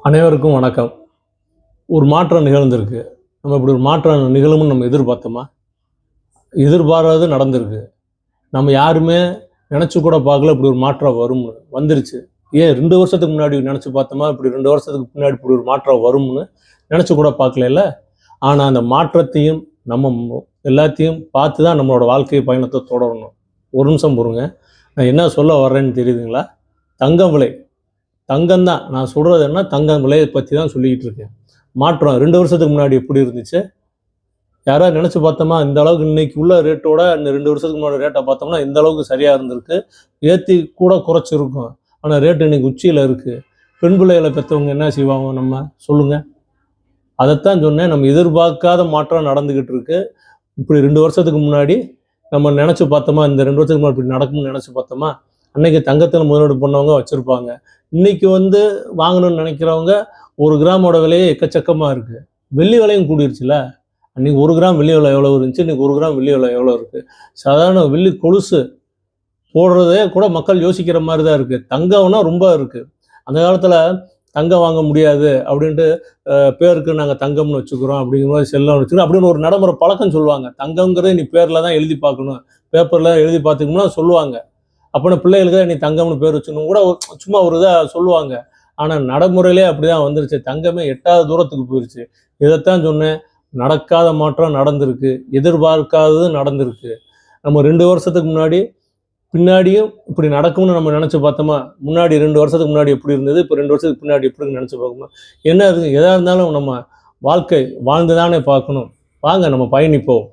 அனைவருக்கும் வணக்கம். ஒரு மாற்றம் நிகழ்ந்திருக்கு. நம்ம இப்படி ஒரு மாற்றம் நிகழும்னு நம்ம எதிர்பார்த்தோமா? எதிர்பாராதது நடந்திருக்கு. நம்ம யாருமே நெனச்சு கூட பார்க்கல இப்படி ஒரு மாற்றம் வரும்னு. வந்துருச்சு. ஏன் 2 வருஷத்துக்கு முன்னாடி நெனச்சு பார்த்தோமா? இப்படி 2 வருஷத்துக்கு பின்னாடி இப்படி ஒரு மாற்றம் வரும்னு நெனச்சு கூட பார்க்கலைல்ல. ஆனா அந்த மாற்றத்தையும் நம்ம எல்லாத்தையும் பார்த்து தான் நம்மளோட வாழ்க்கை பயணத்த தொடரணும். ஒரு நிமிஷம் பொறுங்க. நான் என்ன சொல்ல வர்றேன்னு தெரியுதுங்களா? தங்கம் விலை. தங்கம் தான். நான் சொல்றது என்ன, தங்கம் விலையை பத்தி தான் சொல்லிக்கிட்டு இருக்கேன். மாற்றம் 2 வருஷத்துக்கு முன்னாடி எப்படி இருந்துச்சு? யாராவது நெனச்சு பார்த்தோமா? இந்த அளவுக்கு இன்னைக்கு உள்ள ரேட்டோட இந்த 2 வருஷத்துக்கு முன்னாடி ரேட்ட பார்த்தோம்னா, இந்த அளவுக்கு சரியா இருந்திருக்கு. ஏத்தி கூட குறைச்சிருக்கும். ஆனா ரேட் இன்னைக்கு உச்சியில இருக்கு. பெண் பிள்ளைகள பெத்தவங்க என்ன செய்வாங்க நம்ம? சொல்லுங்க. அதத்தான் சொன்னேன். நம்ம எதிர்பார்க்காத மாற்றம் நடந்துகிட்டு இருக்கு. இப்படி 2 வருஷத்துக்கு முன்னாடி நம்ம நெனச்சு பார்த்தோமா? இந்த 2 வருஷத்துக்கு முன்னாடி இப்படி நடக்கும்னு நெனச்சு பார்த்தோமா? அன்னைக்கு தங்கத்துல முதலீடு பண்ணவங்க வச்சிருப்பாங்க. இன்னைக்கு வாங்கணும்னு நெனைக்கிறவங்க 1 கிராமோட விலையே எக்கச்சக்கமா இருக்கு. வெள்ளி விலையும் கூடிருச்சுல்ல. அன்னைக்கு 1 கிராம் வெள்ளி விலை எவ்வளவு இருந்துச்சு? இன்னைக்கு 1 கிராம் வெள்ளி விலை எவ்வளவு இருக்கு? சாதாரண வெள்ளி கொலுசு போடுறதே கூட மக்கள் யோசிக்கிற மாரி தான் இருக்கு. தங்கம்னா ரொம்ப இருக்கு. அந்த காலத்துல தங்கம் வாங்க முடியாது அப்படின்ட்டு பேருக்கு நாங்க தங்கம்னு வச்சுக்கிறோம் அப்படிங்கிற மாதிரி செல்லம் வச்சுக்கிறோம் அப்படின்னு ஒரு நடைமுறை பழக்கம் சொல்லுவாங்க. தங்கம்ங்கிறத நீ பேர்ல தான் எழுதி பார்க்கணும். பேப்பர்ல எழுதி பார்த்துக்கணும்னா சொல்லுவாங்க. அப்போனா பிள்ளைகளுக்கு தான் நீ தங்கம்னு பேர் வச்சுக்கணும் கூட சும்மா ஒரு இதாக சொல்லுவாங்க. ஆனால் நடைமுறையிலே அப்படிதான் வந்துருச்சு. தங்கமே எட்டாத தூரத்துக்கு போயிருச்சு. இதைத்தான் சொன்னேன். நடக்காத மாற்றம் நடந்திருக்கு. எதிர்பார்க்காதது நடந்திருக்கு. நம்ம 2 வருஷத்துக்கு முன்னாடி பின்னாடியும் இப்படி நடக்கும்னு நம்ம நினச்சி பார்த்தோமா? முன்னாடி 2 வருஷத்துக்கு முன்னாடி எப்படி இருந்தது? இப்போ 2 வருஷத்துக்கு பின்னாடி எப்படின்னு நினச்சி பார்க்கணும். என்ன இருக்குது? எதாக இருந்தாலும் நம்ம வாழ்க்கை வாழ்ந்து தானே பார்க்கணும். வாங்க நம்ம பயணிப்போம்.